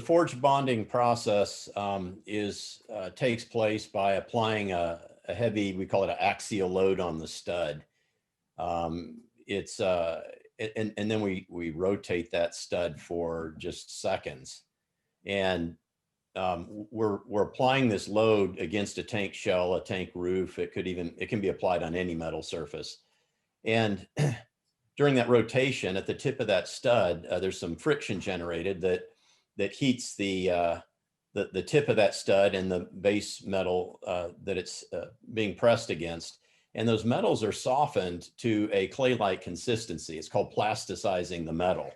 forge bonding process takes place by applying a heavy, we call it an axial load on the stud. It's and then we rotate that stud for just seconds, and we're applying this load against a tank shell, a tank roof. It can be applied on any metal surface, and during that rotation at the tip of that stud, there's some friction generated that heats the tip of that stud and the base metal that it's being pressed against. And those metals are softened to a clay-like consistency. It's called plasticizing the metal.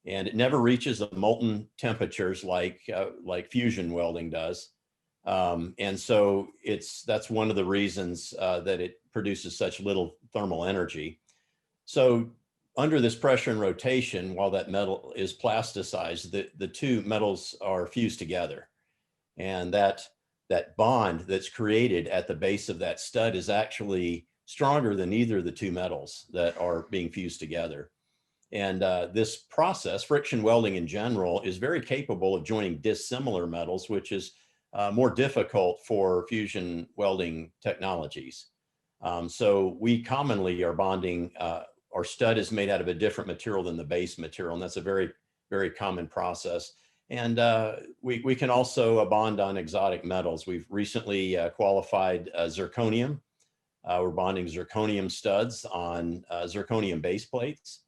And it never reaches the molten temperatures like fusion welding does. And so that's one of the reasons that it produces such little thermal energy. So under this pressure and rotation, while that metal is plasticized, the two metals are fused together. And that bond that's created at the base of that stud is actually stronger than either of the two metals that are being fused together. And this process, friction welding in general, is very capable of joining dissimilar metals, which is more difficult for fusion welding technologies. So we commonly are bonding, our stud is made out of a different material than the base material, and that's a very, very common process. And we can also bond on exotic metals. We've recently qualified zirconium. We're bonding zirconium studs on zirconium base plates.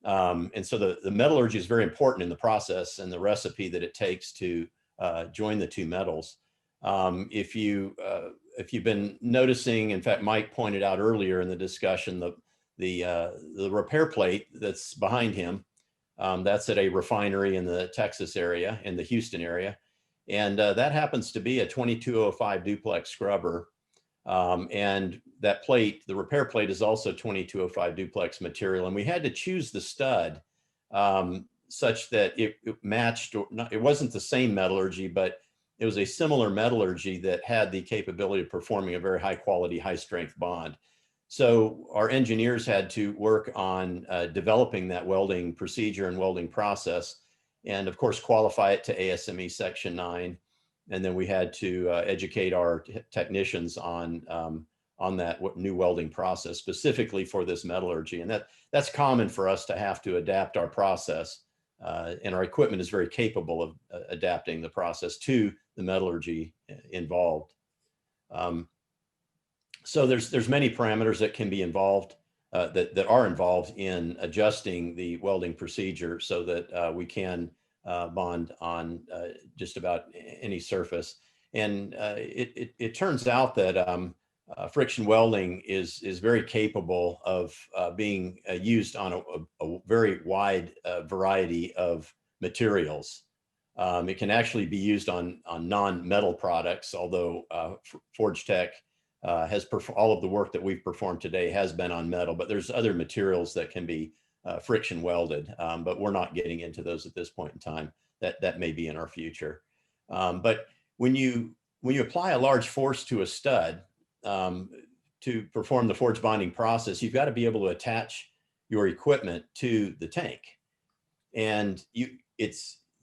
And so the metallurgy is very important in the process and the recipe that it takes to join the two metals. If you've been noticing, in fact, Mike pointed out earlier in the discussion, the repair plate that's behind him, that's at a refinery in the Texas area, in the Houston area. And that happens to be a 2205 duplex scrubber. And that plate, the repair plate, is also 2205 duplex material. And we had to choose the stud such that it matched, or not, it wasn't the same metallurgy, but it was a similar metallurgy that had the capability of performing a very high quality, high strength bond. So our engineers had to work on developing that welding procedure and welding process, and of course qualify it to ASME Section 9. And then we had to educate our technicians on that new welding process specifically for this metallurgy. And that's common for us to have to adapt our process, and our equipment is very capable of adapting the process to the metallurgy involved. So there's many parameters that can be involved, that are involved in adjusting the welding procedure so that we can bond on just about any surface. And it turns out that friction welding is very capable of being used on a very wide variety of materials. It can actually be used on non-metal products, although Forge Tech has all of the work that we've performed today has been on metal, but there's other materials that can be friction welded, but we're not getting into those at this point in time. That may be in our future. But when you apply a large force to a stud to perform the forge bonding process, you've got to be able to attach your equipment to the tank. And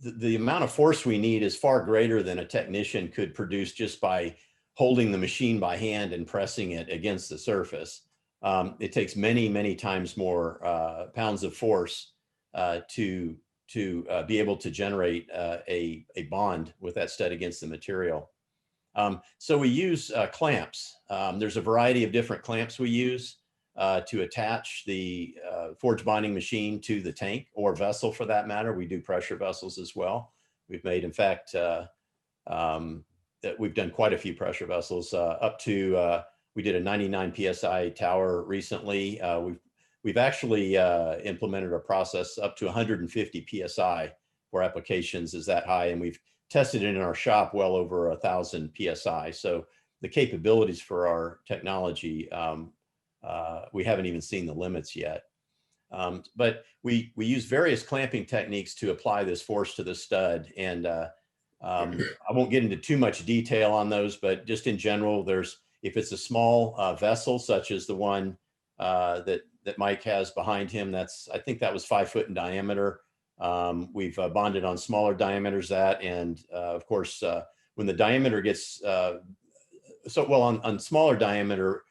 the amount of force we need is far greater than a technician could produce just by holding the machine by hand and pressing it against the surface. It takes many, many times more pounds of force to be able to generate a bond with that stud against the material. So we use clamps. There's a variety of different clamps we use to attach the forge bonding machine to the tank or vessel for that matter. We do pressure vessels as well. We've made, in fact, that we've done quite a few pressure vessels up to, we did a 99 PSI tower recently. We've actually implemented a process up to 150 PSI for applications is that high. And we've tested it in our shop well over 1,000 PSI. So the capabilities for our technology, we haven't even seen the limits yet. But we use various clamping techniques to apply this force to the stud. And I won't get into too much detail on those, but just in general, if it's a small vessel, such as the one that Mike has behind him, I think that was 5 foot in diameter. We've bonded on smaller diameters and of course, when the diameter gets, on smaller diameter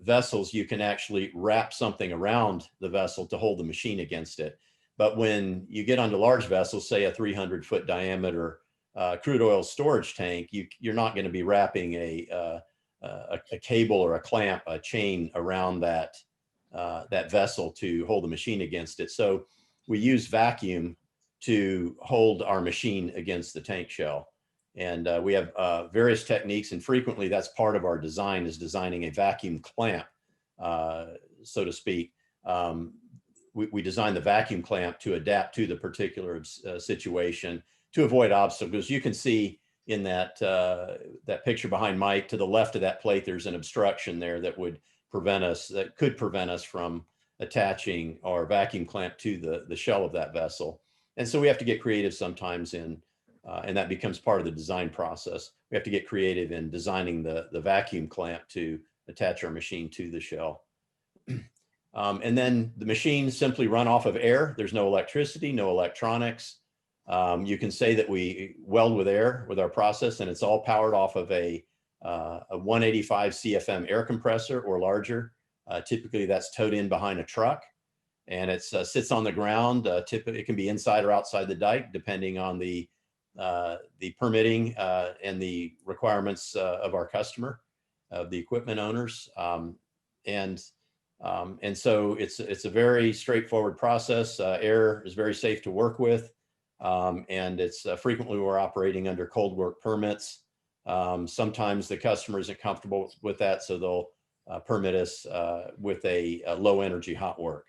vessels, you can actually wrap something around the vessel to hold the machine against it. But when you get onto large vessels, say a 300-foot diameter crude oil storage tank, you're not going to be wrapping a cable or a clamp, a chain around that vessel to hold the machine against it. So we use vacuum to hold our machine against the tank shell. And we have various techniques, and frequently that's part of our design, is designing a vacuum clamp, so to speak. We design the vacuum clamp to adapt to the particular situation to avoid obstacles. You can see in that picture behind Mike, to the left of that plate, there's an obstruction there that could prevent us from attaching our vacuum clamp to the shell of that vessel. And so we have to get creative sometimes and that becomes part of the design process. We have to get creative in designing the vacuum clamp to attach our machine to the shell. And then the machines simply run off of air. There's no electricity, no electronics. You can say that we weld with air with our process, and it's all powered off of a 185 CFM air compressor or larger. Typically that's towed in behind a truck, and it sits on the ground. Typically it can be inside or outside the dike, depending on the permitting and the requirements of our customer, of the equipment owners. And so it's a very straightforward process. Air is very safe to work with. And it's frequently we're operating under cold work permits. Sometimes the customer isn't comfortable with that, so they'll permit us with a low energy hot work.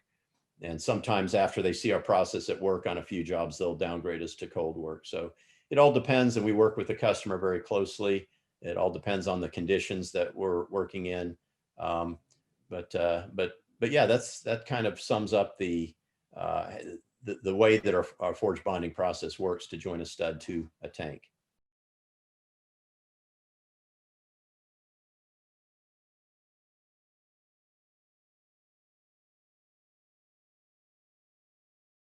And sometimes after they see our process at work on a few jobs, they'll downgrade us to cold work. So it all depends, and we work with the customer very closely. It all depends on the conditions that we're working in. But yeah, that kind of sums up the way that our forge bonding process works to join a stud to a tank.